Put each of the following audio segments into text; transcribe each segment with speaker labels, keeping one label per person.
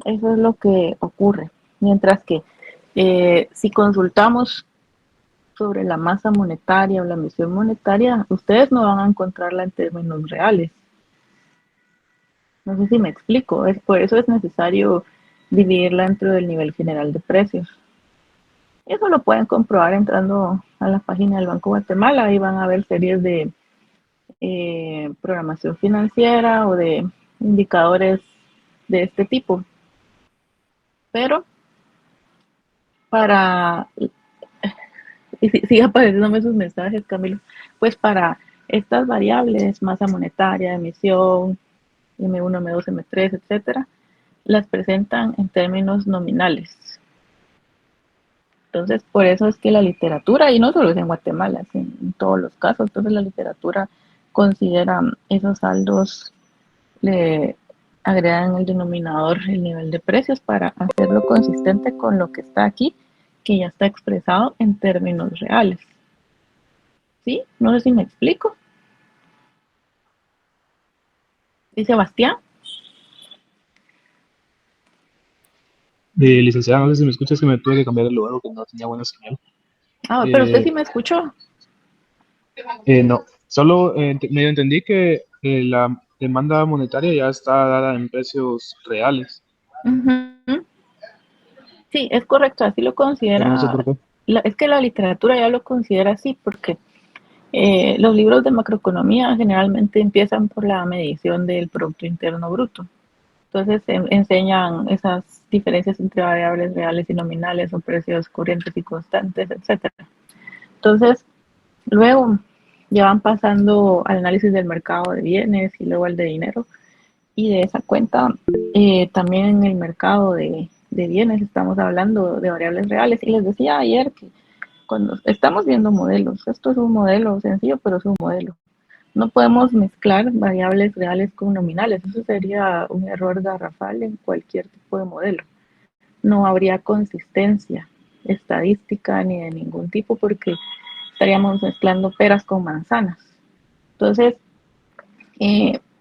Speaker 1: Eso es lo que ocurre. Mientras que si consultamos sobre la masa monetaria o la emisión monetaria, ustedes no van a encontrarla en términos reales. No sé si me explico. Por eso es necesario dividirla dentro del nivel general de precios. Eso lo pueden comprobar entrando a la página del Banco Guatemala. Ahí van a ver series de programación financiera o de indicadores de este tipo. Pero para, y sigue apareciéndome sus mensajes, Camilo, pues para estas variables, masa monetaria, emisión, M1, M2, M3, etcétera, las presentan en términos nominales. Entonces, por eso es que la literatura, y no solo es en Guatemala, es en todos los casos, entonces la literatura considera esos saldos, le agregan el denominador el nivel de precios para hacerlo consistente con lo que está aquí, que ya está expresado en términos reales. ¿Sí? No sé si me explico. ¿Y Sebastián?
Speaker 2: Licenciada, no sé si me escuchas, que me tuve que cambiar el lugar porque no tenía buena señal.
Speaker 1: Ah, pero usted
Speaker 2: Eh,
Speaker 1: sí me escuchó.
Speaker 2: no, solo medio entendí que la demanda monetaria ya está dada en precios reales,
Speaker 1: Uh-huh. Sí, es correcto, así lo
Speaker 2: pero no sé
Speaker 1: considera.
Speaker 2: por qué.
Speaker 1: Es que la literatura ya lo considera así, porque los libros de macroeconomía generalmente empiezan por la medición del Producto Interno Bruto. Entonces enseñan esas diferencias entre variables reales y nominales o precios corrientes y constantes, etcétera. Entonces, luego ya van pasando al análisis del mercado de bienes y luego al de dinero. Y de esa cuenta, también en el mercado de bienes estamos hablando de variables reales. Y les decía ayer que cuando estamos viendo modelos, esto es un modelo sencillo, pero es un modelo. No podemos mezclar variables reales con nominales. Eso sería un error garrafal en cualquier tipo de modelo. No habría consistencia estadística ni de ningún tipo porque estaríamos mezclando peras con manzanas. Entonces,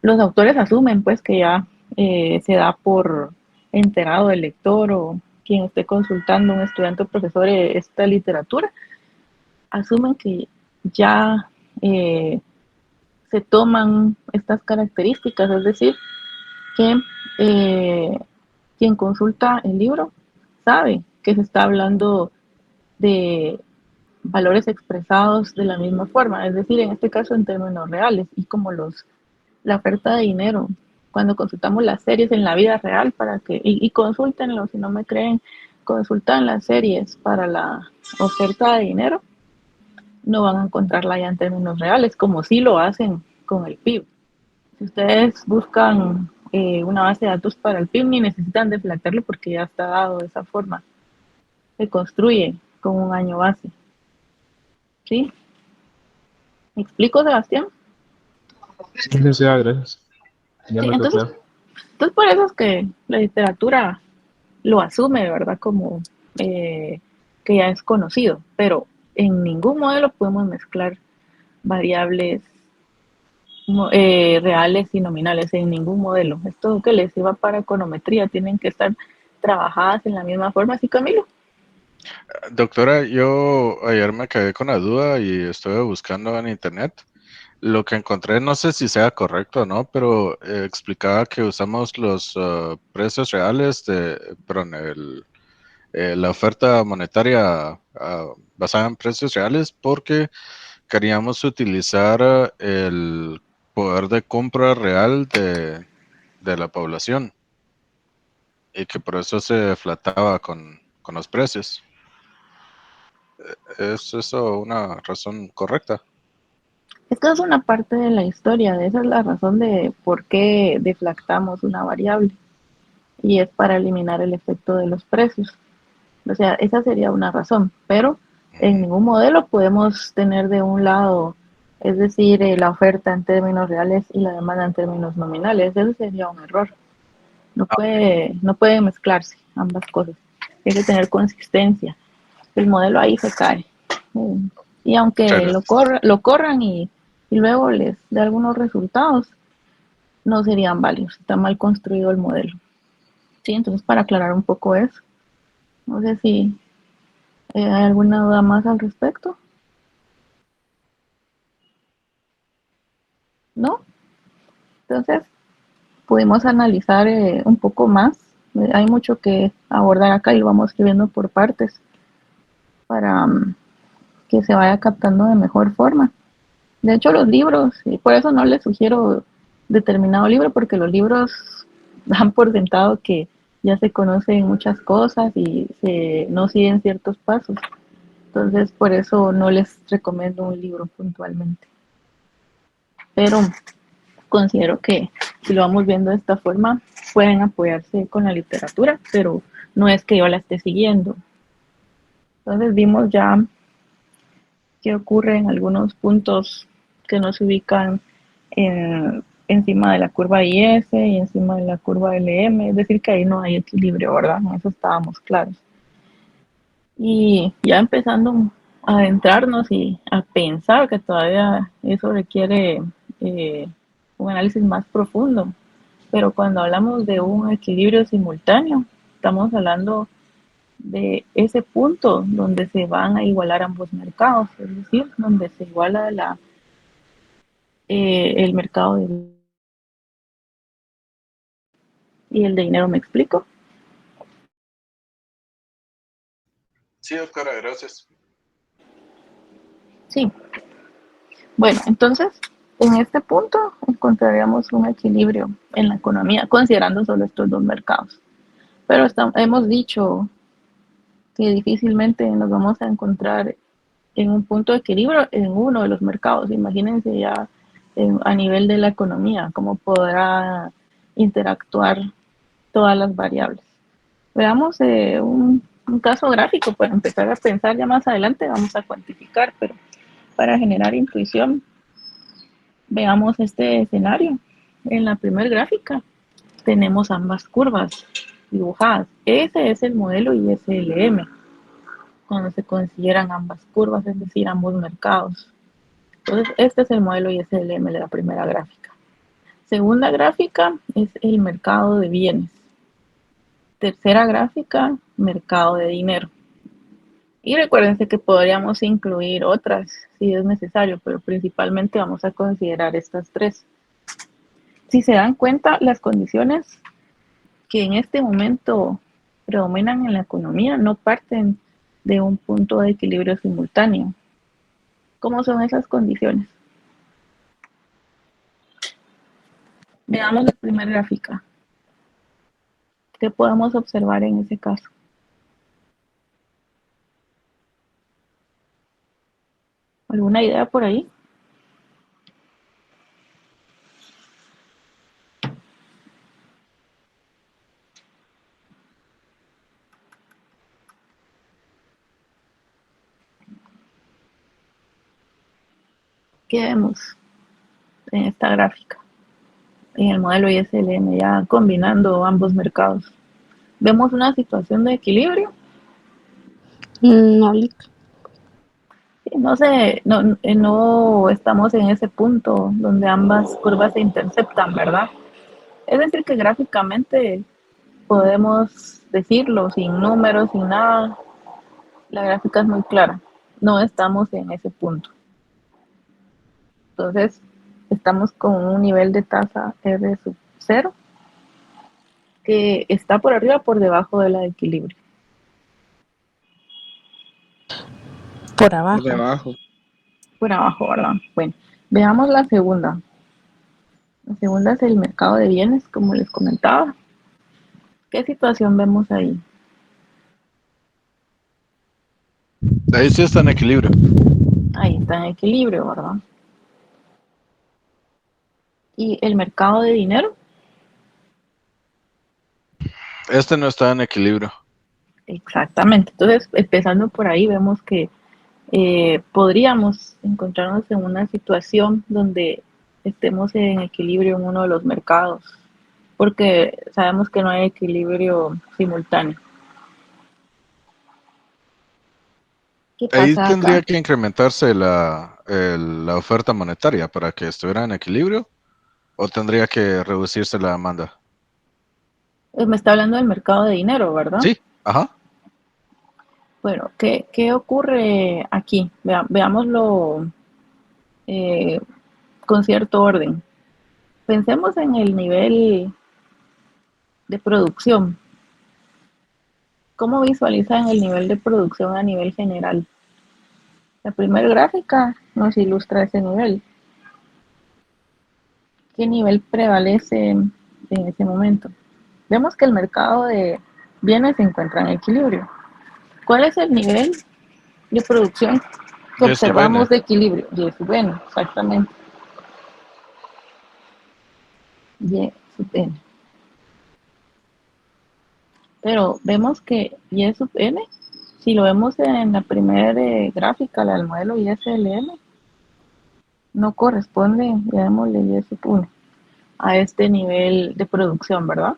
Speaker 1: los autores asumen pues que ya se da por enterado el lector o quien esté consultando, un estudiante o profesor, esta literatura, asumen que ya se toman estas características, es decir, que quien consulta el libro sabe que se está hablando de valores expresados de la misma forma, es decir, en este caso en términos reales, y como la oferta de dinero, cuando consultamos las series en la vida real para que, y consúltenlo si no me creen, consultan las series para la oferta de dinero, no van a encontrarla ya en términos reales, como sí lo hacen con el PIB. Si ustedes buscan una base de datos para el PIB, ni necesitan deflactarlo porque ya está dado de esa forma. Se construye con un año base. ¿Sí? ¿Me explico, Sebastián?
Speaker 2: Sí, licenciada, gracias. Ya
Speaker 1: Sí,
Speaker 2: me quedó claro.
Speaker 1: entonces por eso es que la literatura lo asume, ¿verdad? Como que ya es conocido, pero en ningún modelo podemos mezclar variables reales y nominales, en ningún modelo. Esto que les iba para econometría, tienen que estar trabajadas en la misma forma, ¿sí, Camilo?
Speaker 3: Doctora, yo ayer me quedé con la duda y estuve buscando en internet. Lo que encontré, no sé si sea correcto o no, pero explicaba que usamos los precios reales perdón, la oferta monetaria basada en precios reales porque queríamos utilizar el poder de compra real de la población y que por eso se flataba con los precios. ¿Es eso una razón correcta?
Speaker 1: Esta es una parte de la historia, esa es la razón de por qué deflactamos una variable y es para eliminar el efecto de los precios. O sea, esa sería una razón, pero en
Speaker 3: Ujú.
Speaker 1: ningún modelo podemos tener de un lado, es decir, la oferta en términos reales y la demanda en términos nominales. Eso sería un error. No puede mezclarse ambas cosas. Hay que tener consistencia. El modelo ahí se cae. Y
Speaker 3: Muchas
Speaker 1: aunque
Speaker 3: gracias.
Speaker 1: lo corran y luego les dé algunos resultados, no serían válidos. Está mal construido el modelo. Sí, entonces para aclarar un poco eso. No sé si hay alguna duda más al respecto. ¿No? Entonces pudimos analizar un poco más. Hay mucho que abordar acá y lo vamos escribiendo por partes para que se vaya captando de mejor forma. De hecho, los libros, y por eso no les sugiero determinado libro, porque los libros dan por sentado que ya se conocen muchas cosas y no siguen ciertos pasos. Entonces, por eso no les recomiendo un libro puntualmente. Pero considero que si lo vamos viendo de esta forma, pueden apoyarse con la literatura, pero no es que yo la esté siguiendo. Entonces vimos ya qué ocurre en algunos puntos que no se ubican encima de la curva IS y encima de la curva LM, es decir, que ahí no hay equilibrio, ¿verdad? En eso estábamos claros. Y ya empezando a adentrarnos y a pensar que todavía eso requiere un análisis más profundo, pero cuando hablamos de un equilibrio simultáneo, estamos hablando de ese punto donde se van a igualar ambos mercados, es decir, donde se iguala el mercado y el de dinero, ¿me explico?
Speaker 3: Sí, doctora, gracias.
Speaker 1: Sí. Bueno, entonces, en este punto encontraríamos un equilibrio en la economía, considerando solo estos dos mercados. Pero hemos dicho que difícilmente nos vamos a encontrar en un punto de equilibrio en uno de los mercados. Imagínense ya a nivel de la economía, cómo podrá interactuar todas las variables. Veamos un caso gráfico para empezar a pensar ya más adelante, vamos a cuantificar, pero para generar intuición, veamos este escenario. En la primera gráfica tenemos ambas curvas dibujadas. Ese es el modelo ISLM, cuando se consideran ambas curvas, es decir, ambos mercados. Entonces, este es el modelo ISLM de la primera gráfica. Segunda gráfica es el mercado de bienes. Tercera gráfica, mercado de dinero. Y recuérdense que podríamos incluir otras si es necesario, pero principalmente vamos a considerar estas tres. Si se dan cuenta, las condiciones que en este momento predominan en la economía no parten de un punto de equilibrio simultáneo. ¿Cómo son esas condiciones? Veamos la primera gráfica. ¿Qué podemos observar en ese caso? ¿Alguna idea por ahí? ¿Qué vemos en esta gráfica? En el modelo ISLM, ya combinando ambos mercados. ¿Vemos una situación de equilibrio?
Speaker 4: No,
Speaker 1: Sí, no sé, no estamos en ese punto donde ambas curvas se interceptan, ¿verdad? Es decir, que gráficamente podemos decirlo sin números, sin nada. La gráfica es muy clara. No estamos en ese punto. Entonces, estamos con un nivel de tasa R sub 0 que está por arriba o por debajo de la de equilibrio.
Speaker 4: por abajo.
Speaker 2: Por debajo.
Speaker 1: Por abajo, ¿verdad? Bueno, veamos la segunda. La segunda es el mercado de bienes, como les comentaba. ¿Qué situación vemos ahí?
Speaker 3: Ahí sí está en equilibrio.
Speaker 1: Ahí está en equilibrio, ¿verdad? ¿Y el mercado de dinero?
Speaker 3: Este no está en equilibrio.
Speaker 1: Exactamente. Entonces, empezando por ahí, vemos que podríamos encontrarnos en una situación donde estemos en equilibrio en uno de los mercados, porque sabemos que no hay equilibrio simultáneo. ¿Qué
Speaker 3: Ahí
Speaker 1: pasa
Speaker 3: tendría
Speaker 1: acá?
Speaker 3: que incrementarse la oferta monetaria para que estuviera en equilibrio, o tendría que reducirse la demanda.
Speaker 1: Me está hablando del mercado de dinero, ¿verdad?
Speaker 3: Sí, ajá.
Speaker 1: Bueno, ¿qué ocurre aquí? Veámoslo eh, con cierto orden. Pensemos en el nivel de producción. ¿Cómo visualizan el nivel de producción a nivel general? La primera gráfica nos ilustra ese nivel. ¿Qué nivel prevalece en ese momento? Vemos que el mercado de bienes se encuentra en equilibrio. ¿Cuál es el nivel de producción que
Speaker 3: Y sub N.
Speaker 1: observamos de equilibrio? Y sub n, exactamente. Y sub n. Pero vemos que y sub n, si lo vemos en la primera gráfica, la del modelo ISLM, no corresponde, llamémosle y sub 1, a este nivel de producción, ¿verdad?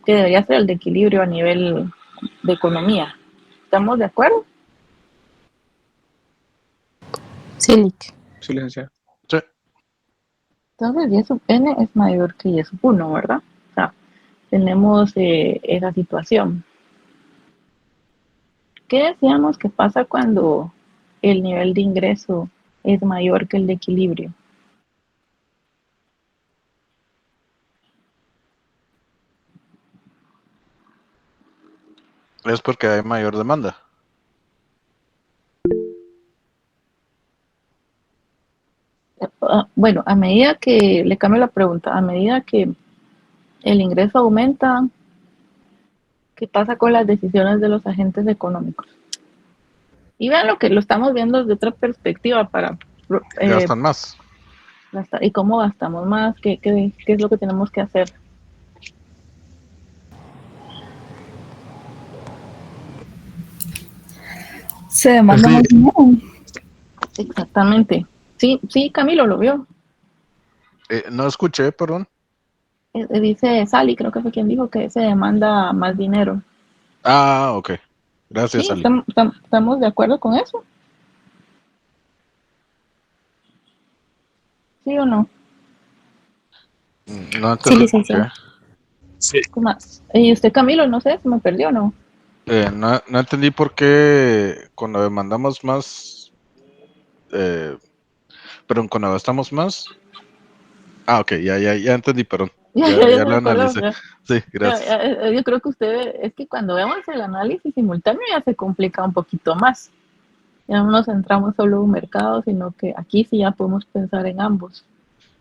Speaker 1: Que debería ser el de equilibrio a nivel de economía. ¿Estamos de acuerdo?
Speaker 4: Sí, Lick.
Speaker 2: Sí, licenciada.
Speaker 3: Sí.
Speaker 1: Entonces y sub n es mayor que y sub 1, ¿verdad? O sea, tenemos esa situación. ¿Qué decíamos que pasa cuando el nivel de ingreso es mayor que el de equilibrio?
Speaker 3: Es porque hay mayor demanda.
Speaker 1: Bueno, a medida que, le cambio la pregunta, a medida que el ingreso aumenta, ¿qué pasa con las decisiones de los agentes económicos? Y vean lo que lo estamos viendo desde otra perspectiva para
Speaker 3: Gastan más.
Speaker 1: gastar, y cómo gastamos más, qué es lo que tenemos que hacer.
Speaker 5: Se demanda
Speaker 3: Sí.
Speaker 5: más dinero.
Speaker 1: Exactamente. Sí, sí, Camilo lo vio.
Speaker 3: No escuché, perdón.
Speaker 1: Dice Sally, creo que fue quien dijo que se demanda más dinero.
Speaker 3: Ah, ok. Gracias,
Speaker 1: Sí,
Speaker 3: Ali.
Speaker 1: estamos de acuerdo con eso. ¿Sí o no?
Speaker 3: No
Speaker 4: Sí,
Speaker 3: entendí por qué.
Speaker 4: licenciado.
Speaker 2: Sí.
Speaker 1: Y usted, Camilo, no sé, se me perdió, ¿no?
Speaker 3: No entendí por qué cuando demandamos más, perdón, cuando gastamos más. Ah, ok, ya entendí, perdón.
Speaker 1: Ya
Speaker 3: Ya
Speaker 1: me
Speaker 3: lo
Speaker 1: acordó.
Speaker 3: analicé. Sí, gracias.
Speaker 1: Yo creo que usted, es que cuando vemos el análisis simultáneo ya se complica un poquito más. Ya no nos centramos solo en un mercado, sino que aquí sí ya podemos pensar en ambos.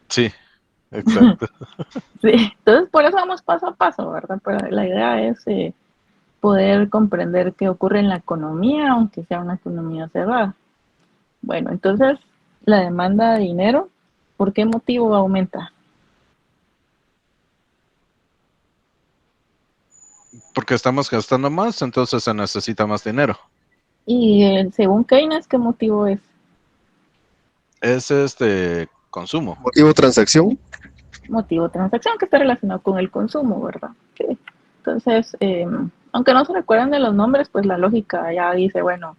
Speaker 3: Sí, exacto.
Speaker 1: Sí, entonces por eso vamos paso a paso, ¿verdad? Pero la idea es poder comprender qué ocurre en la economía, aunque sea una economía cerrada. Bueno, entonces la demanda de dinero, ¿por qué motivo aumenta?
Speaker 3: Porque estamos gastando más, entonces se necesita más dinero.
Speaker 1: Y según Keynes, ¿qué motivo es?
Speaker 3: Es consumo.
Speaker 6: Motivo transacción.
Speaker 1: Motivo de transacción que está relacionado con el consumo, ¿verdad? Sí. Entonces, aunque no se recuerdan de los nombres, pues la lógica ya dice, bueno,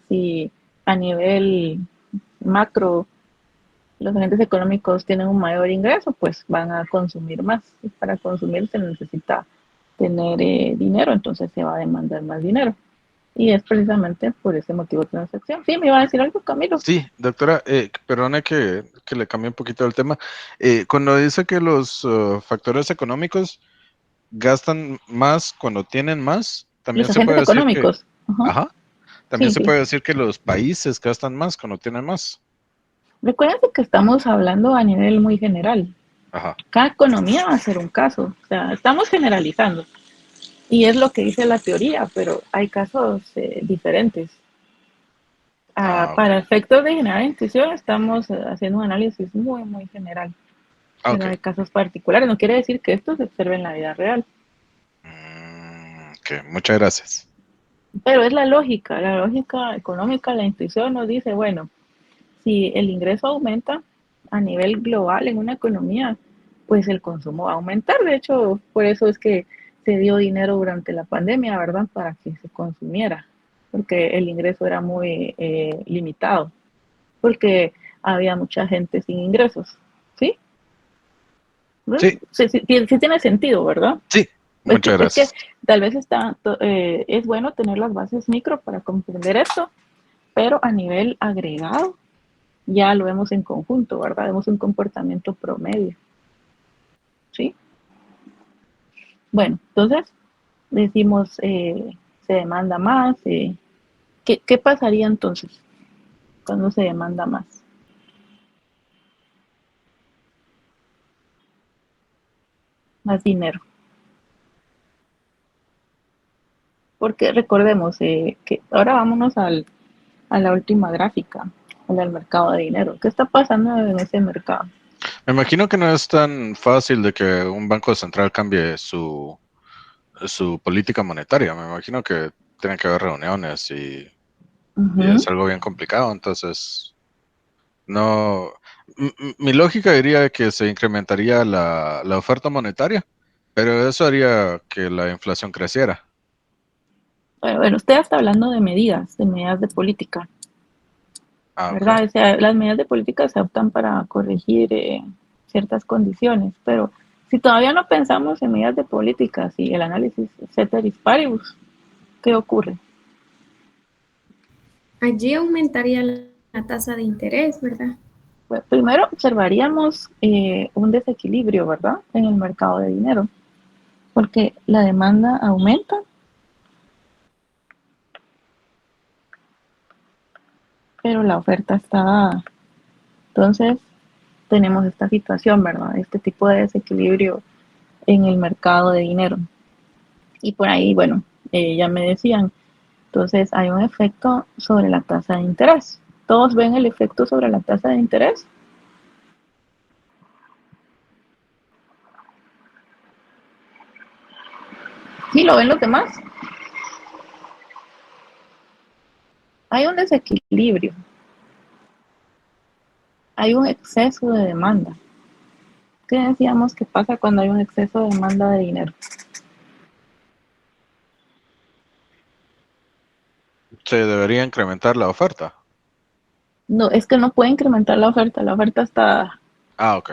Speaker 1: si a nivel macro los agentes económicos tienen un mayor ingreso, pues van a consumir más. Y para consumir se necesita tener dinero, entonces se va a demandar más dinero. Y es precisamente por ese motivo de transacción. Sí, me iba a decir algo, Camilo.
Speaker 3: Sí, doctora, perdone que le cambie un poquito el tema. Cuando dice que los factores económicos gastan más cuando tienen más, también
Speaker 1: Los
Speaker 3: se
Speaker 1: agentes
Speaker 3: puede decir que,
Speaker 1: económicos. Ajá.
Speaker 3: ajá, también
Speaker 1: Sí,
Speaker 3: se
Speaker 1: sí.
Speaker 3: puede decir que los países gastan más cuando tienen más.
Speaker 1: Recuerden que estamos hablando a nivel muy general.
Speaker 3: Ajá.
Speaker 1: Cada economía va a ser un caso. O sea, estamos generalizando. Y es lo que dice la teoría, pero hay casos diferentes.
Speaker 3: Ah, ok.
Speaker 1: Para efectos de generar intuición, estamos haciendo un análisis muy, muy general. Pero
Speaker 3: Ok.
Speaker 1: hay casos particulares. No quiere decir que esto se observe en la vida real.
Speaker 3: Ok, muchas gracias.
Speaker 1: Pero es la lógica económica, la intuición nos dice, bueno, si el ingreso aumenta a nivel global en una economía, pues el consumo va a aumentar. De hecho, por eso es que se dio dinero durante la pandemia, ¿verdad? Para que se consumiera, porque el ingreso era muy limitado, porque había mucha gente sin ingresos, ¿sí?
Speaker 3: Sí,
Speaker 1: Sí, sí, sí tiene sentido, ¿verdad?
Speaker 3: sí, Muchas
Speaker 1: Es que
Speaker 3: gracias.
Speaker 1: tal vez es bueno tener las bases micro para comprender esto, pero a nivel agregado ya lo vemos en conjunto, ¿verdad? Vemos un comportamiento promedio, ¿sí? Bueno, entonces decimos, se demanda más. ¿Qué pasaría entonces cuando se demanda más? Más dinero. Porque recordemos que ahora vámonos a la última gráfica, al mercado de dinero. ¿Qué está pasando en ese mercado?
Speaker 3: Me imagino que no es tan fácil de que un banco central cambie su política monetaria. Me imagino que tiene que haber reuniones y es
Speaker 1: Ujú.
Speaker 3: algo bien complicado. Entonces, no. Mi lógica diría que se incrementaría la oferta monetaria, pero eso haría que la inflación creciera.
Speaker 1: Bueno, usted está hablando de medidas de política,
Speaker 3: Ah, ok.
Speaker 1: ¿verdad? O sea, las medidas de política se adoptan para corregir ciertas condiciones, pero si todavía no pensamos en medidas de política, si el análisis ceteris paribus, ¿qué ocurre?
Speaker 4: Allí aumentaría la tasa de interés, ¿verdad?
Speaker 1: Pues primero observaríamos un desequilibrio, ¿verdad? En el mercado de dinero, porque la demanda aumenta, pero la oferta está dada. Entonces, tenemos esta situación, ¿verdad? Este tipo de desequilibrio en el mercado de dinero. Y por ahí, bueno, ya me decían, entonces hay un efecto sobre la tasa de interés. ¿Todos ven el efecto sobre la tasa de interés? ¿Sí lo ven los demás? Hay un desequilibrio, hay un exceso de demanda. ¿Qué decíamos que pasa cuando hay un exceso de demanda de dinero?
Speaker 3: Se debería incrementar la oferta.
Speaker 1: No, es que no puede incrementar la oferta está...
Speaker 3: Ah, ok.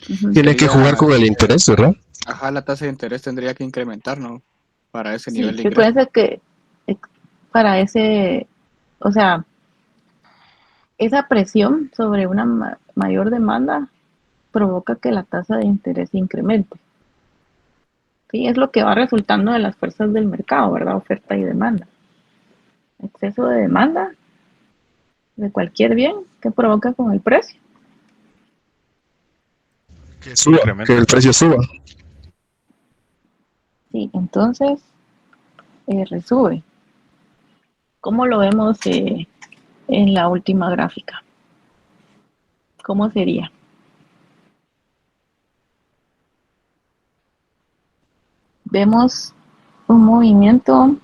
Speaker 1: Uh-huh.
Speaker 5: Tiene que jugar
Speaker 6: Sería,
Speaker 5: con el interés, ¿verdad?
Speaker 6: ajá, la tasa de interés tendría que incrementar, ¿no? Para ese
Speaker 1: Sí,
Speaker 6: nivel de ingreso.
Speaker 1: recuerden que para ese, o sea, esa presión sobre una mayor demanda provoca que la tasa de interés incremente. Sí, es lo que va resultando de las fuerzas del mercado, ¿verdad? Oferta y demanda. Exceso de demanda de cualquier bien que provoca con el precio.
Speaker 5: Que suba, que
Speaker 3: Incrementa.
Speaker 5: el precio suba.
Speaker 1: Sí, entonces resube. ¿Cómo lo vemos en la última gráfica? ¿Cómo sería? Vemos un movimiento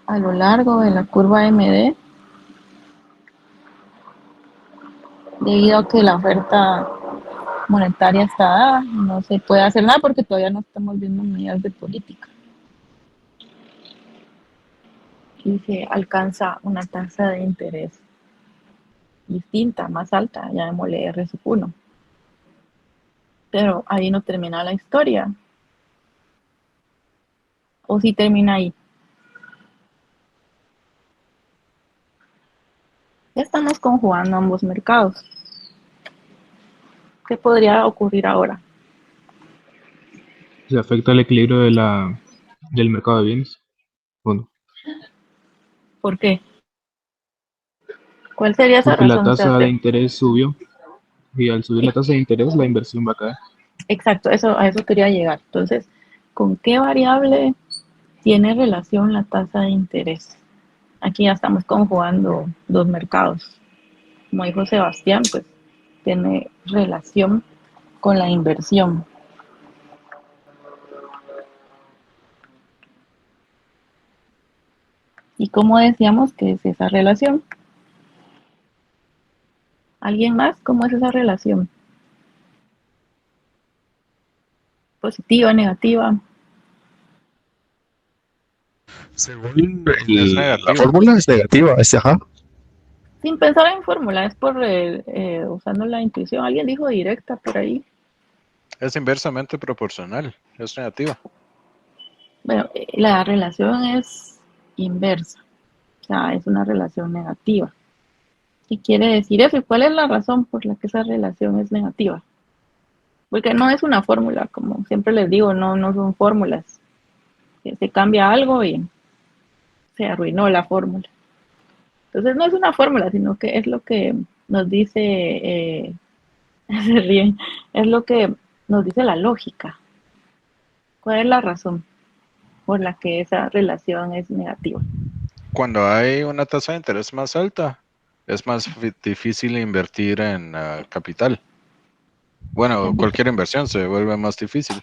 Speaker 1: a lo largo de la curva MD debido a que la oferta monetaria está dada, no se puede hacer nada porque todavía no estamos viendo medidas de política. Y se alcanza una tasa de interés distinta, más alta, llamémosle R sub 1. Pero ahí no termina la historia. O si termina ahí. Ya estamos conjugando ambos mercados. ¿Qué podría ocurrir ahora?
Speaker 2: Se afecta el equilibrio del mercado de bienes. Bueno,
Speaker 1: ¿Por qué? ¿Cuál sería esa
Speaker 2: porque la
Speaker 1: razón,
Speaker 2: tasa de
Speaker 1: Sebastián?
Speaker 2: interés subió y al subir la tasa de interés la inversión va a caer.
Speaker 1: Exacto, a eso quería llegar. Entonces, ¿con qué variable tiene relación la tasa de interés? Aquí ya estamos conjugando dos mercados. Como dijo Sebastián, pues tiene relación con la inversión. ¿Y cómo decíamos que es esa relación? ¿Alguien más? ¿Cómo es esa relación? ¿Positiva, negativa?
Speaker 5: Según
Speaker 3: Es
Speaker 5: la
Speaker 3: negativa.
Speaker 5: fórmula es negativa, ajá.
Speaker 1: Sin pensar en fórmula, es por usando la intuición. Alguien dijo directa por ahí.
Speaker 3: Es inversamente proporcional, es negativa.
Speaker 1: Bueno, la relación es inversa, o sea, es una relación negativa. ¿Qué quiere decir eso? ¿Y cuál es la razón por la que esa relación es negativa? Porque no es una fórmula, como siempre les digo, no son fórmulas. Se cambia algo y se arruinó la fórmula. Entonces no es una fórmula, sino que es lo que nos dice, se ríen, es lo que nos dice la lógica. ¿Cuál es la razón por la que esa relación es negativa?
Speaker 3: Cuando hay una tasa de interés más alta, es más difícil invertir en capital. Bueno, cualquier inversión se vuelve más difícil.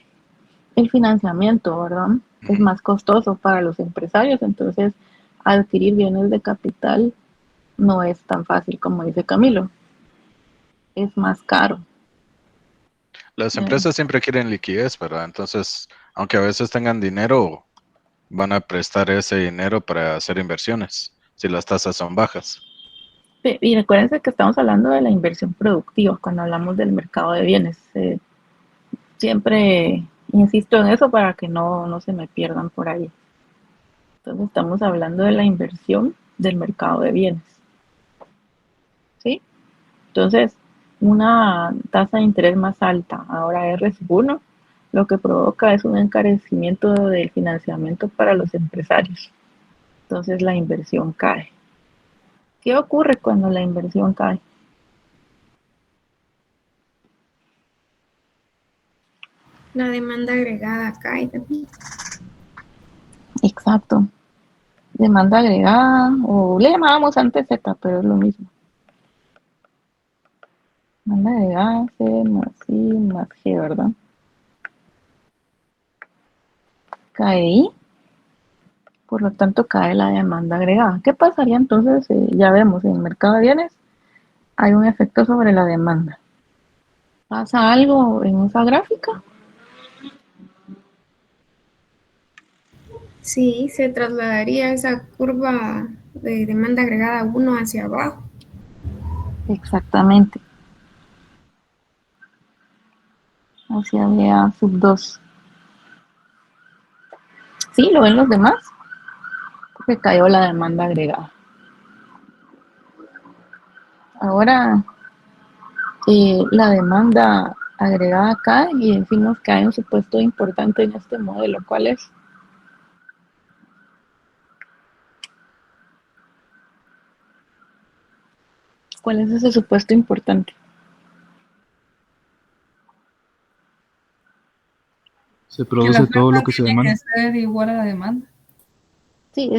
Speaker 1: El financiamiento, ¿verdad? Es más costoso para los empresarios, entonces adquirir bienes de capital no es tan fácil como dice Camilo, es más caro.
Speaker 3: Las empresas siempre quieren liquidez, ¿verdad? Entonces, aunque a veces tengan dinero, van a prestar ese dinero para hacer inversiones, si las tasas son bajas.
Speaker 1: Sí, y recuérdense que estamos hablando de la inversión productiva cuando hablamos del mercado de bienes. Siempre insisto en eso para que no se me pierdan por ahí. Entonces estamos hablando de la inversión del mercado de bienes. ¿Sí? Entonces, una tasa de interés más alta, ahora R1, lo que provoca es un encarecimiento del financiamiento para los empresarios. Entonces la inversión cae. ¿Qué ocurre cuando la inversión cae?
Speaker 4: La demanda agregada cae también.
Speaker 1: Exacto. Demanda agregada, o le llamábamos antes Z, pero es lo mismo. Demanda agregada, C más I más G, ¿verdad? Cae I, por lo tanto cae la demanda agregada. ¿Qué pasaría entonces? Ya vemos, en el mercado de bienes hay un efecto sobre la demanda. ¿Pasa algo en esa gráfica?
Speaker 4: Sí, se trasladaría esa curva de demanda agregada 1 hacia abajo.
Speaker 1: Exactamente. Hacia DA sub 2. ¿Sí? ¿Lo ven los demás? Porque cayó la demanda agregada. Ahora la demanda agregada cae y decimos que hay un supuesto importante en este modelo. ¿Cuál es? ¿Cuál es ese supuesto importante?
Speaker 2: Se produce todo lo que se
Speaker 7: Tiene
Speaker 2: demanda.
Speaker 7: que ser igual a la demanda.
Speaker 1: Sí,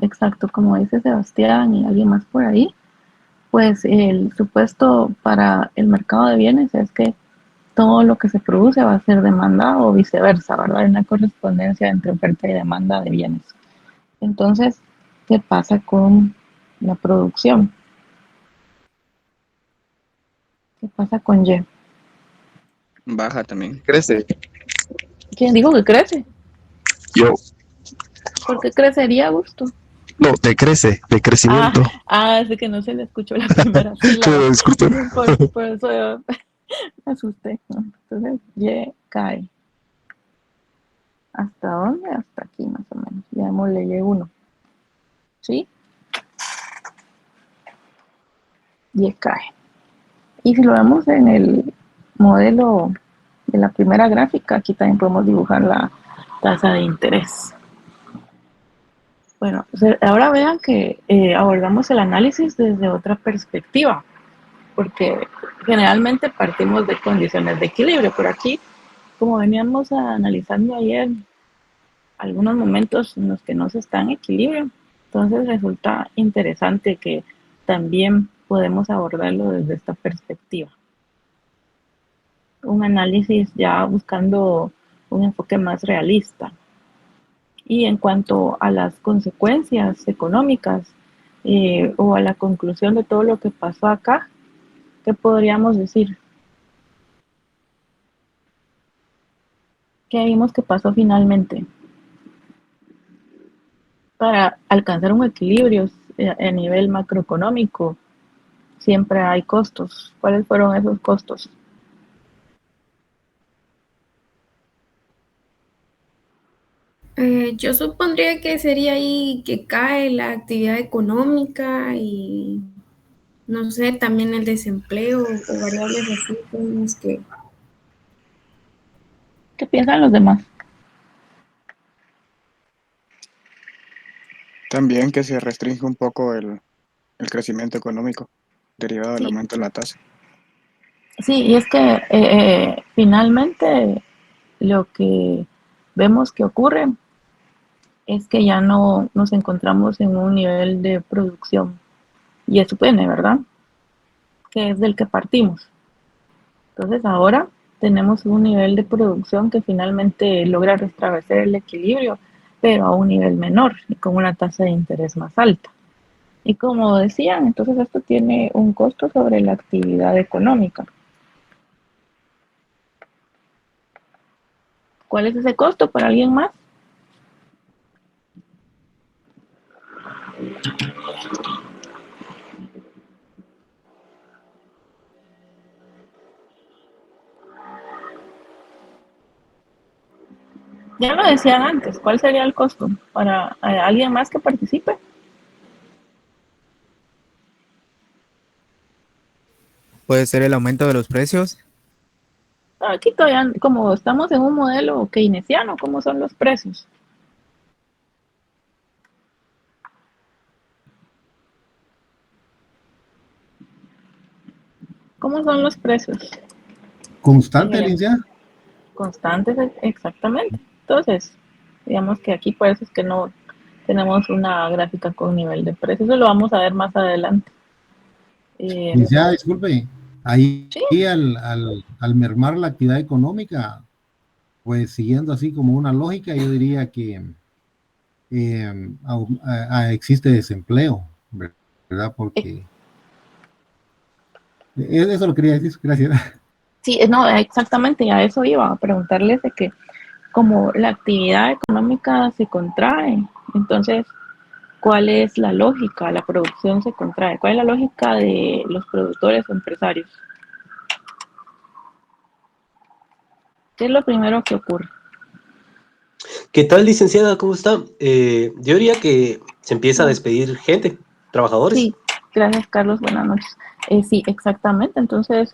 Speaker 1: exacto. Como dice Sebastián y alguien más por ahí, pues el supuesto para el mercado de bienes es que todo lo que se produce va a ser demandado o viceversa, ¿verdad? Hay una correspondencia entre oferta y demanda de bienes. Entonces, ¿qué pasa con la producción? ¿Qué pasa con Y?
Speaker 6: Baja también.
Speaker 5: Crece.
Speaker 1: ¿Quién dijo que crece?
Speaker 5: Yo.
Speaker 1: ¿Por qué crecería a gusto?
Speaker 5: No, decrece, de crecimiento.
Speaker 1: Es que no se le escuchó la primera sílaba.
Speaker 5: Disculpe.
Speaker 1: Por eso yo me asusté, ¿no? Entonces, Y cae. ¿Hasta dónde? Hasta aquí más o menos. Llamémosle Y1. ¿Sí? Y cae. Y si lo vemos en el modelo de la primera gráfica, aquí también podemos dibujar la tasa de interés. Bueno, ahora vean que abordamos el análisis desde otra perspectiva, porque generalmente partimos de condiciones de equilibrio. Por aquí, como veníamos analizando ayer, algunos momentos en los que no se está en equilibrio, entonces resulta interesante que también podemos abordarlo desde esta perspectiva. Un análisis ya buscando un enfoque más realista. Y en cuanto a las consecuencias económicas o a la conclusión de todo lo que pasó acá, ¿qué podríamos decir? ¿Qué vimos que pasó finalmente? Para alcanzar un equilibrio a nivel macroeconómico, siempre hay costos. ¿Cuáles fueron esos costos?
Speaker 4: Yo supondría que sería ahí que cae la actividad económica y no sé, también el desempleo o variables así con las que
Speaker 1: ¿Qué piensan los demás?
Speaker 6: También que se restringe un poco el crecimiento económico derivado del
Speaker 1: Sí,
Speaker 6: aumento de la tasa.
Speaker 1: sí, y es que finalmente lo que vemos que ocurre es que ya no nos encontramos en un nivel de producción y eso viene, ¿verdad? Que es del que partimos. Entonces ahora tenemos un nivel de producción que finalmente logra restablecer el equilibrio, pero a un nivel menor y con una tasa de interés más alta. Y como decían, entonces esto tiene un costo sobre la actividad económica. ¿Cuál es ese costo para alguien más? Ya lo decían antes, ¿cuál sería el costo para alguien más que participe?
Speaker 7: Puede ser el aumento de los precios.
Speaker 1: Aquí todavía, como estamos en un modelo keynesiano, ¿cómo son los precios? ¿Cómo son los precios?
Speaker 8: Constante, licenciada.
Speaker 1: Constantes, exactamente. Entonces, digamos que aquí por eso es que no tenemos una gráfica con nivel de precios. Eso lo vamos a ver más adelante.
Speaker 8: Licenciada, disculpe. Ahí
Speaker 1: Sí,
Speaker 8: al mermar la actividad económica, pues siguiendo así como una lógica, yo diría que existe desempleo, ¿verdad? Porque eso lo quería decir, gracias.
Speaker 1: sí, no, exactamente, y a eso iba a preguntarles de que como la actividad económica se contrae, entonces, ¿cuál es la lógica? La producción se contrae. ¿Cuál es la lógica de los productores o empresarios? ¿Qué es lo primero que ocurre?
Speaker 9: ¿Qué tal, licenciada? ¿Cómo está? Yo diría que se empieza a
Speaker 1: Sí,
Speaker 9: despedir gente, trabajadores.
Speaker 1: sí, gracias Carlos, buenas noches. Sí, exactamente, entonces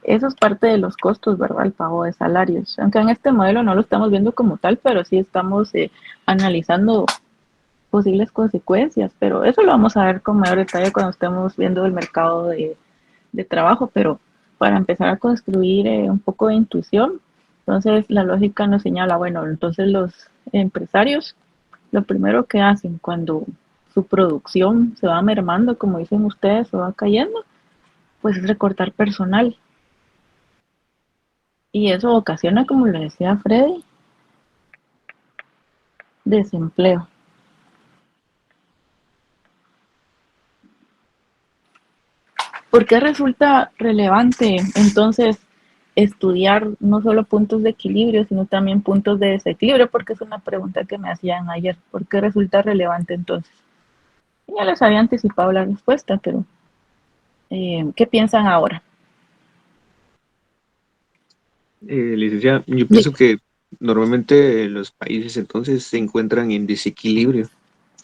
Speaker 1: eso es parte de los costos, ¿verdad? El pago de salarios. Aunque en este modelo no lo estamos viendo como tal, pero sí estamos analizando posibles consecuencias, pero eso lo vamos a ver con mayor detalle cuando estemos viendo el mercado de trabajo, pero para empezar a construir un poco de intuición, entonces la lógica nos señala, bueno, entonces los empresarios lo primero que hacen cuando su producción se va mermando, como dicen ustedes, o va cayendo, pues es recortar personal. Y eso ocasiona, como le decía Freddy, desempleo. ¿Por qué resulta relevante entonces estudiar no solo puntos de equilibrio, sino también puntos de desequilibrio? Porque es una pregunta que me hacían ayer. ¿Por qué resulta relevante entonces? Ya les había anticipado la respuesta, pero ¿qué piensan ahora?
Speaker 10: Licenciada, yo pienso que normalmente los países entonces se encuentran en desequilibrio.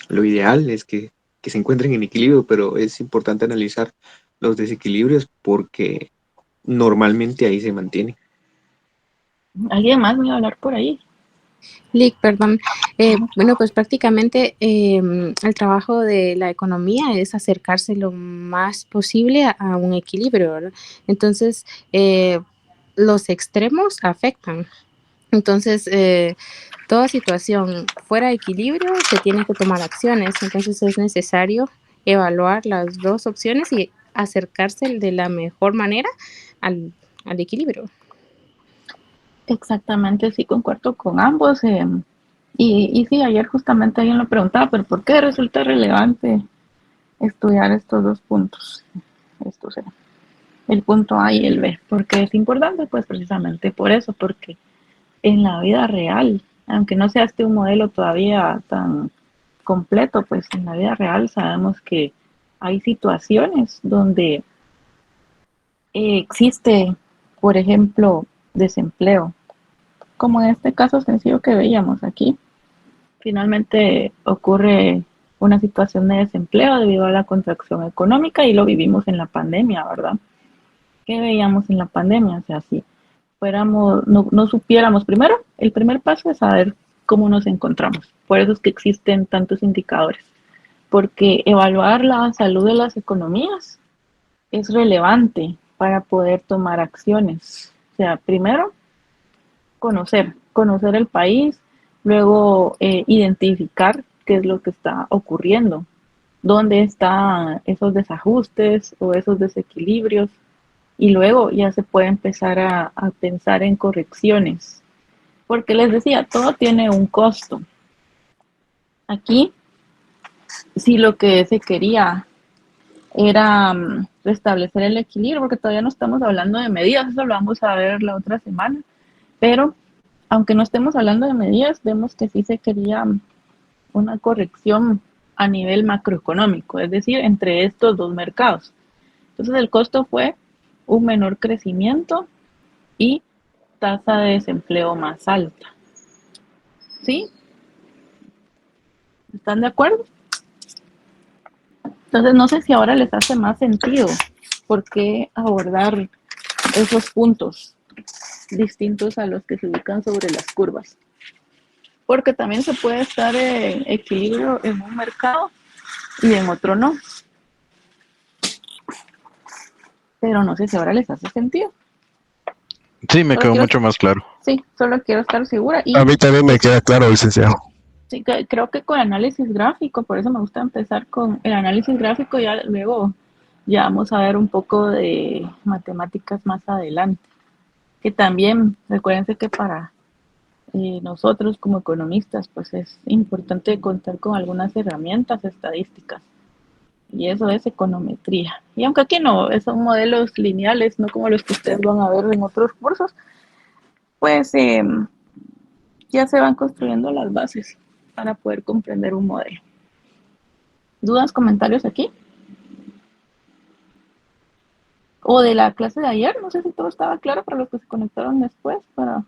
Speaker 10: Lo ideal es que se encuentren en equilibrio, pero es importante analizar los desequilibrios porque normalmente ahí se mantiene.
Speaker 1: ¿Alguien más me va a hablar por ahí?
Speaker 11: Lick, perdón. Bueno, pues prácticamente el trabajo de la economía es acercarse lo más posible a un equilibrio, ¿verdad? Entonces, los extremos afectan. Entonces, toda situación fuera de equilibrio se tiene que tomar acciones. Entonces, es necesario evaluar las dos opciones y acercarse de la mejor manera al equilibrio.
Speaker 1: Exactamente, sí, concuerdo con ambos. Y sí, ayer justamente alguien lo preguntaba, pero ¿por qué resulta relevante estudiar estos dos puntos? Esto será el punto A y el B. ¿Por qué es importante? Pues precisamente por eso, porque en la vida real, aunque no sea este un modelo todavía tan completo, pues en la vida real sabemos que hay situaciones donde existe, por ejemplo, desempleo, como en este caso sencillo que veíamos aquí. Finalmente ocurre una situación de desempleo debido a la contracción económica y lo vivimos en la pandemia, ¿verdad? ¿Qué veíamos en la pandemia? O sea, si fuéramos, no supiéramos primero, el primer paso es saber cómo nos encontramos. Por eso es que existen tantos indicadores, porque evaluar la salud de las economías es relevante para poder tomar acciones. O sea, primero, conocer el país, luego identificar qué es lo que está ocurriendo, dónde están esos desajustes o esos desequilibrios, y luego ya se puede empezar a pensar en correcciones, porque les decía, todo tiene un costo. Aquí, si lo que se quería era restablecer el equilibrio, porque todavía no estamos hablando de medidas, eso lo vamos a ver la otra semana, pero aunque no estemos hablando de medidas, vemos que sí se quería una corrección a nivel macroeconómico, es decir, entre estos dos mercados. Entonces el costo fue un menor crecimiento y tasa de desempleo más alta. ¿Sí? ¿Están de acuerdo? Entonces no sé si ahora les hace más sentido por qué abordar esos puntos distintos a los que se ubican sobre las curvas. Porque también se puede estar en equilibrio en un mercado y en otro no. Pero no sé si ahora les hace sentido.
Speaker 3: Sí, me quedó mucho más claro.
Speaker 1: Sí, solo quiero estar segura. Y
Speaker 5: A mí también me queda claro, licenciado.
Speaker 1: sí, creo que con análisis gráfico, por eso me gusta empezar con el análisis gráfico, ya luego ya vamos a ver un poco de matemáticas más adelante. Que también, recuérdense que para nosotros como economistas, pues es importante contar con algunas herramientas estadísticas. Y eso es econometría. Y aunque aquí no, son modelos lineales, no como los que ustedes van a ver en otros cursos, pues ya se van construyendo las bases para poder comprender un modelo. ¿Dudas, comentarios aquí? O de la clase de ayer, no sé si todo estaba claro para los que se conectaron después, para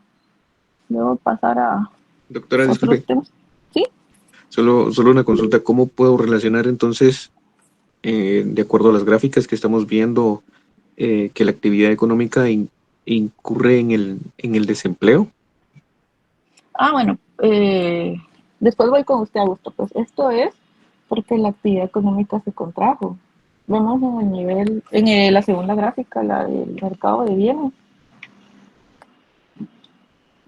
Speaker 1: luego pasar a
Speaker 10: Doctora,
Speaker 1: otros
Speaker 10: disculpe.
Speaker 1: temas. ¿Sí?
Speaker 10: Solo una consulta. ¿Cómo puedo relacionar entonces, de acuerdo a las gráficas que estamos viendo, que la actividad económica incurre en el desempleo?
Speaker 1: Bueno, después voy con usted, Augusto. Pues esto es porque la actividad económica se contrajo. Vemos en el nivel, en la segunda gráfica, la del mercado de bienes.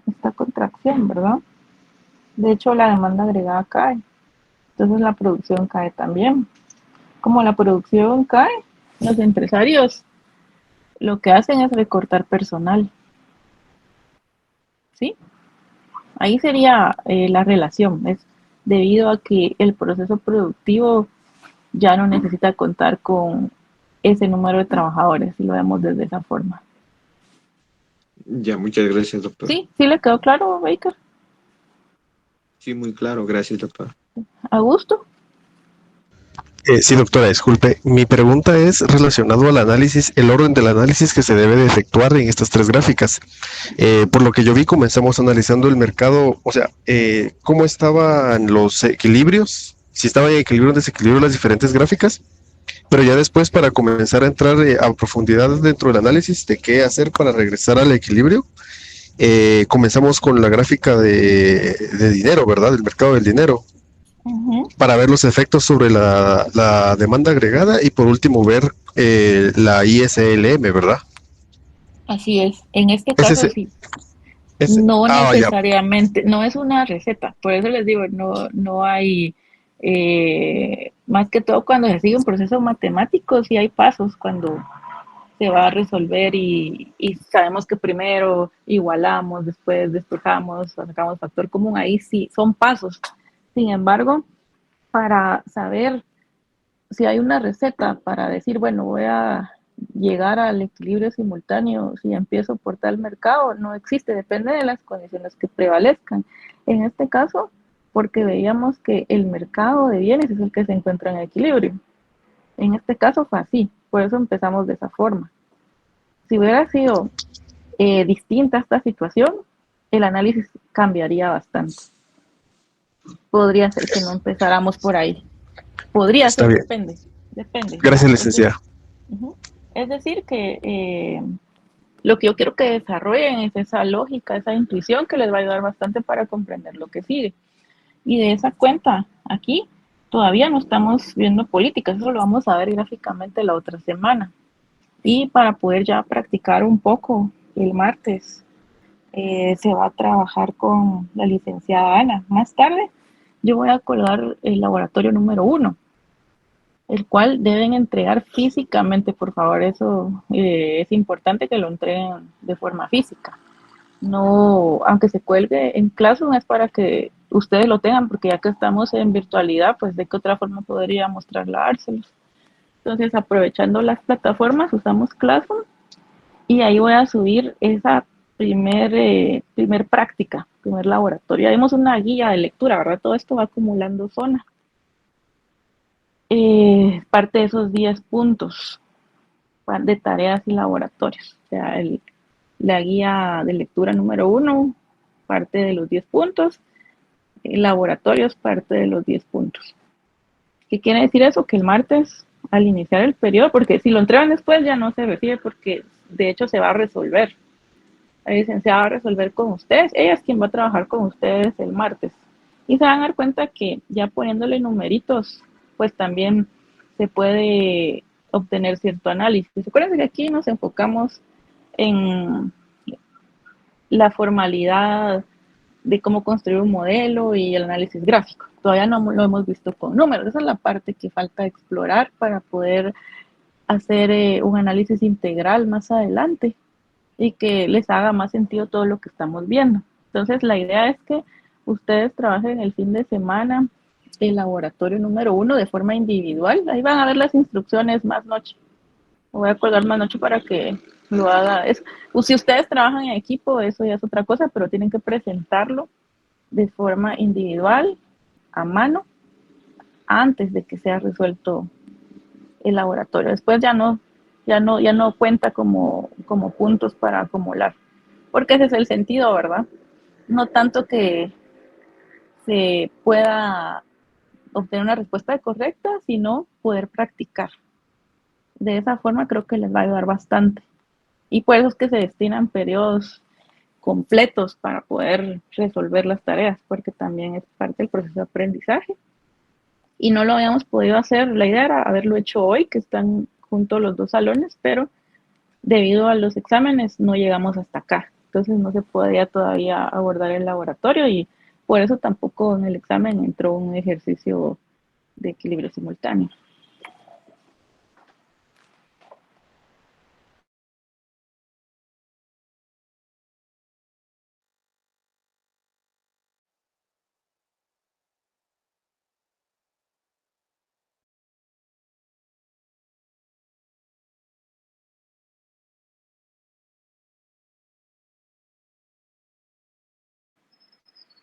Speaker 1: Esta contracción, ¿verdad? De hecho, la demanda agregada cae. Entonces la producción cae también. Como la producción cae, los empresarios lo que hacen es recortar personal. ¿Sí? Ahí sería la relación. Es debido a que el proceso productivo ya no necesita contar con ese número de trabajadores, si lo vemos desde esa forma.
Speaker 10: Ya, muchas gracias, doctor.
Speaker 1: ¿Sí? ¿Sí le quedó claro, Baker?
Speaker 10: Sí, muy claro. Gracias, doctor.
Speaker 1: ¿Augusto?
Speaker 5: Sí, doctora, disculpe. Mi pregunta es relacionado al análisis, el orden del análisis que se debe de efectuar en estas tres gráficas. Por lo que yo vi, comenzamos analizando el mercado, o sea, cómo estaban los equilibrios, si estaban en equilibrio o desequilibrio las diferentes gráficas, pero ya después para comenzar a entrar a profundidad dentro del análisis de qué hacer para regresar al equilibrio, comenzamos con la gráfica de dinero, ¿verdad? Del mercado del dinero. Para ver los efectos sobre la demanda agregada y por último ver la ISLM, ¿verdad?
Speaker 1: Así es. En este caso sí. No necesariamente, no es una receta. Por eso les digo, no hay, más que todo cuando se sigue un proceso matemático, sí hay pasos cuando se va a resolver y sabemos que primero igualamos, después despejamos, sacamos factor común, ahí sí son pasos. Sin embargo, para saber si hay una receta para decir, bueno, voy a llegar al equilibrio simultáneo si empiezo por tal mercado, no existe, depende de las condiciones que prevalezcan. En este caso, porque veíamos que el mercado de bienes es el que se encuentra en equilibrio. En este caso fue así, por eso empezamos de esa forma. Si hubiera sido distinta esta situación, el análisis cambiaría bastante. Podría ser que no empezáramos por ahí. Podría
Speaker 5: Está
Speaker 1: ser,
Speaker 5: bien.
Speaker 1: depende.
Speaker 5: Gracias, licenciada.
Speaker 1: Es decir, que lo que yo quiero que desarrollen es esa lógica, esa intuición que les va a ayudar bastante para comprender lo que sigue. Y de esa cuenta, aquí todavía no estamos viendo políticas, eso lo vamos a ver gráficamente la otra semana. Y para poder ya practicar un poco el martes, se va a trabajar con la licenciada Ana. Más tarde, yo voy a colgar el laboratorio número 1, el cual deben entregar físicamente, por favor. Eso es importante que lo entreguen de forma física. No, aunque se cuelgue en Classroom, es para que ustedes lo tengan, porque ya que estamos en virtualidad, pues de qué otra forma podríamos trasladárselos. Entonces, aprovechando las plataformas, usamos Classroom y ahí voy a subir esa primer práctica, primer laboratorio. Ya vimos una guía de lectura, ¿verdad? Todo esto va acumulando zona. Parte de esos 10 puntos de tareas y laboratorios. O sea, la guía de lectura número 1, parte de los 10 puntos. Laboratorios, parte de los 10 puntos. ¿Qué quiere decir eso? Que el martes, al iniciar el periodo, porque si lo entregan después ya no se recibe, porque de hecho se va a resolver. La licenciada va a resolver con ustedes. Ella es quien va a trabajar con ustedes el martes. Y se van a dar cuenta que ya poniéndole numeritos, pues también se puede obtener cierto análisis. Acuérdense que aquí nos enfocamos en la formalidad de cómo construir un modelo y el análisis gráfico. Todavía no lo hemos visto con números. Esa es la parte que falta explorar para poder hacer un análisis integral más adelante y que les haga más sentido todo lo que estamos viendo. Entonces, la idea es que ustedes trabajen el fin de semana el laboratorio número 1 de forma individual. Ahí van a ver las instrucciones más noche. Voy a colgar más noche para que lo haga. Si ustedes trabajan en equipo, eso ya es otra cosa, pero tienen que presentarlo de forma individual, a mano, antes de que sea resuelto el laboratorio. Después ya no cuenta como puntos para acumular, porque ese es el sentido, ¿verdad? No tanto que se pueda obtener una respuesta correcta, sino poder practicar. De esa forma creo que les va a ayudar bastante. Y por eso es que se destinan periodos completos para poder resolver las tareas, porque también es parte del proceso de aprendizaje. Y no lo habíamos podido hacer, la idea era haberlo hecho hoy, que están juntos los 2 salones, pero debido a los exámenes no llegamos hasta acá. Entonces no se podía todavía abordar el laboratorio y por eso tampoco en el examen entró un ejercicio de equilibrio simultáneo.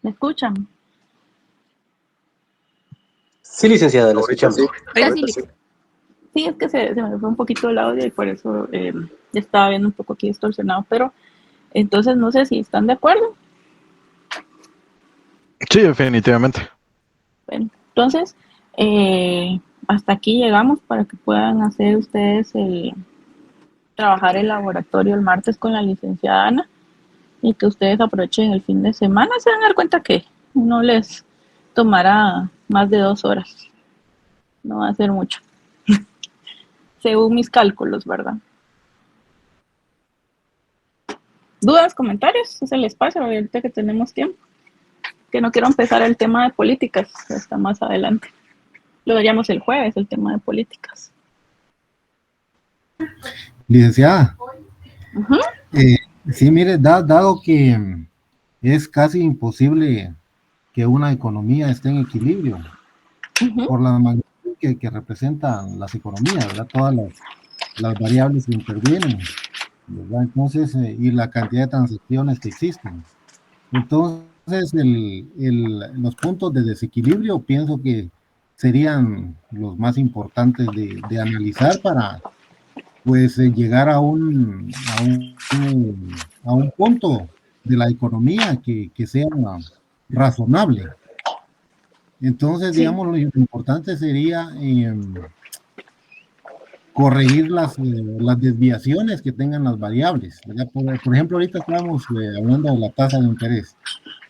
Speaker 1: ¿Me escuchan?
Speaker 9: Sí, licenciada, la escuchamos.
Speaker 1: Sí, es que se me fue un poquito el audio y por eso estaba viendo un poco aquí distorsionado, pero entonces no sé si están de acuerdo.
Speaker 3: Sí, definitivamente.
Speaker 1: Bueno, entonces, hasta aquí llegamos para que puedan hacer ustedes trabajar el laboratorio el martes con la licenciada Ana y que ustedes aprovechen el fin de semana. Se van a dar cuenta que no les tomará más de 2 horas. No va a ser mucho. Según mis cálculos, ¿verdad? ¿Dudas, comentarios? Es el espacio ahorita que tenemos tiempo. Que no quiero empezar el tema de políticas hasta más adelante. Lo veríamos el jueves, el tema de políticas.
Speaker 8: Licenciada. Sí, mire, dado que es casi imposible que una economía esté en equilibrio por la magnitud que representan las economías, ¿verdad? Todas las variables que intervienen, ¿verdad? Entonces, y la cantidad de transacciones que existen. Entonces, los puntos de desequilibrio pienso que serían los más importantes de analizar para pues llegar a un punto de la economía que sea razonable. Entonces,
Speaker 1: Sí.
Speaker 8: digamos, lo importante sería corregir las desviaciones que tengan las variables, ¿verdad? Por ejemplo, ahorita estamos hablando de la tasa de interés.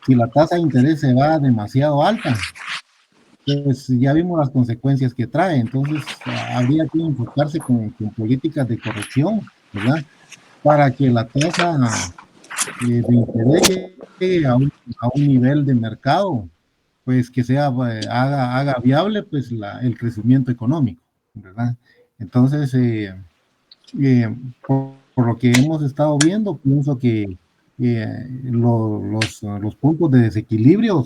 Speaker 8: Si la tasa de interés se va demasiado alta, pues ya vimos las consecuencias que trae. Entonces, habría que enfocarse con políticas de corrección, ¿verdad? Para que la tasa de interés llegue a un nivel de mercado, pues que sea, haga viable pues el crecimiento económico, ¿verdad? Entonces, por lo que hemos estado viendo, pienso que los puntos de desequilibrio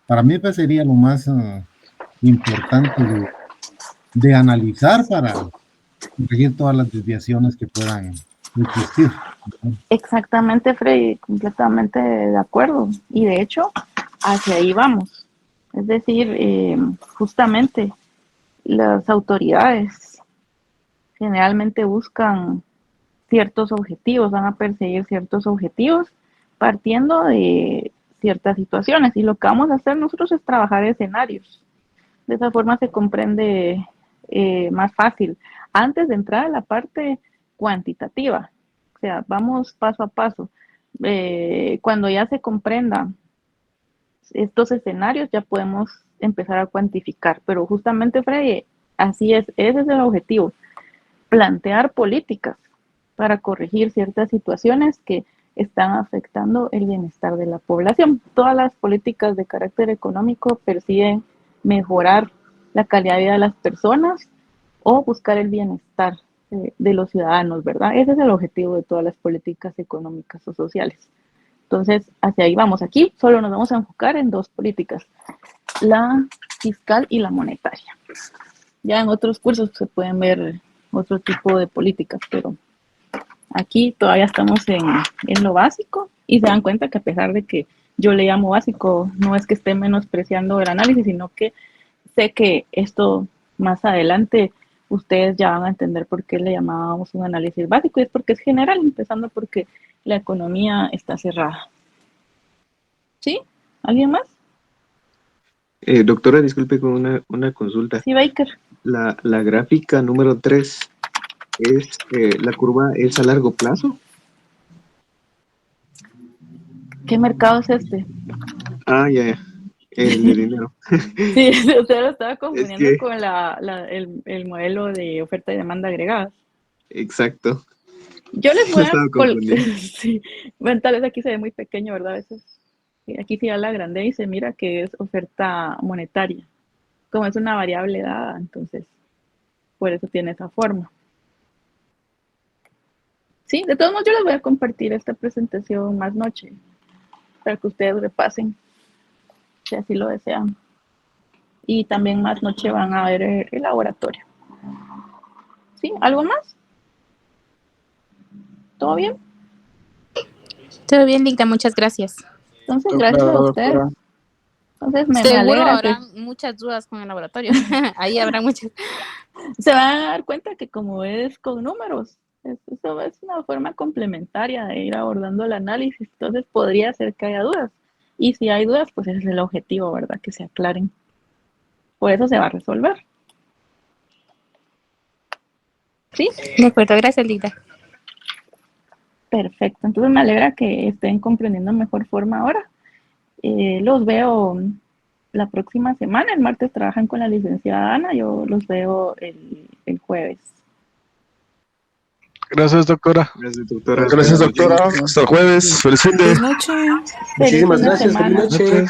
Speaker 8: para mí pues sería lo más importante de analizar para corregir todas las desviaciones que puedan existir.
Speaker 1: Exactamente, Freddy, completamente de acuerdo. Y de hecho, hacia ahí vamos. Es decir, justamente las autoridades generalmente buscan ciertos objetivos, van a perseguir ciertos objetivos partiendo de ciertas situaciones. Y lo que vamos a hacer nosotros es trabajar escenarios. De esa forma se comprende más fácil. Antes de entrar a la parte cuantitativa, o sea, vamos paso a paso. Cuando ya se comprenda estos escenarios, ya podemos empezar a cuantificar. Pero justamente, Freddy, así es, ese es el objetivo. Plantear políticas para corregir ciertas situaciones que están afectando el bienestar de la población. Todas las políticas de carácter económico persiguen mejorar la calidad de vida de las personas o buscar el bienestar de los ciudadanos, ¿verdad? Ese es el objetivo de todas las políticas económicas o sociales. Entonces, hacia ahí vamos. Aquí solo nos vamos a enfocar en dos políticas, la fiscal y la monetaria. Ya en otros cursos se pueden ver otro tipo de políticas, pero aquí todavía estamos en lo básico y se dan cuenta que a pesar de que yo le llamo básico, no es que esté menospreciando el análisis, sino que sé que esto más adelante ustedes ya van a entender por qué le llamábamos un análisis básico, y es porque es general, empezando porque la economía está cerrada. ¿Sí? ¿Alguien más?
Speaker 10: Doctora, disculpe con una consulta.
Speaker 1: Sí, Baker.
Speaker 10: La gráfica número 3, la curva es a largo plazo.
Speaker 1: ¿Qué mercado es este?
Speaker 10: Ah, ya. El de dinero.
Speaker 1: Sí, usted lo estaba confundiendo
Speaker 10: que...
Speaker 1: con el modelo de oferta y demanda agregadas.
Speaker 10: Exacto.
Speaker 1: Yo les voy a...
Speaker 10: Sí.
Speaker 1: Bueno, tal vez aquí se ve muy pequeño, ¿verdad? A veces. Aquí sí ya la agrandé y se mira que es oferta monetaria. Como es una variable dada, entonces por eso tiene esa forma. Sí, de todos modos yo les voy a compartir esta presentación más noche para que ustedes repasen, si así lo desean. Y también más noche van a ver el laboratorio. ¿Sí? ¿Algo más? ¿Todo bien?
Speaker 11: Todo bien, Dicta, muchas gracias.
Speaker 1: Entonces, gracias a ustedes. Entonces, me alegra
Speaker 11: habrán muchas dudas con el laboratorio. Ahí habrá muchas.
Speaker 1: Se van a dar cuenta que como es con números, eso es una forma complementaria de ir abordando el análisis. Entonces, podría ser que haya dudas. Y si hay dudas, pues ese es el objetivo, ¿verdad? Que se aclaren. Por eso se va a resolver. ¿Sí?
Speaker 11: De acuerdo, gracias, Dicta.
Speaker 1: Perfecto. Entonces, me alegra que estén comprendiendo mejor forma ahora. Los veo la próxima semana. El martes trabajan con la licenciada Ana. Yo los veo el jueves.
Speaker 3: Gracias, doctora.
Speaker 10: Gracias, doctora.
Speaker 5: Gracias, doctora. Hasta el jueves. Feliz fin de.
Speaker 9: Muchísimas gracias. Feliz noche.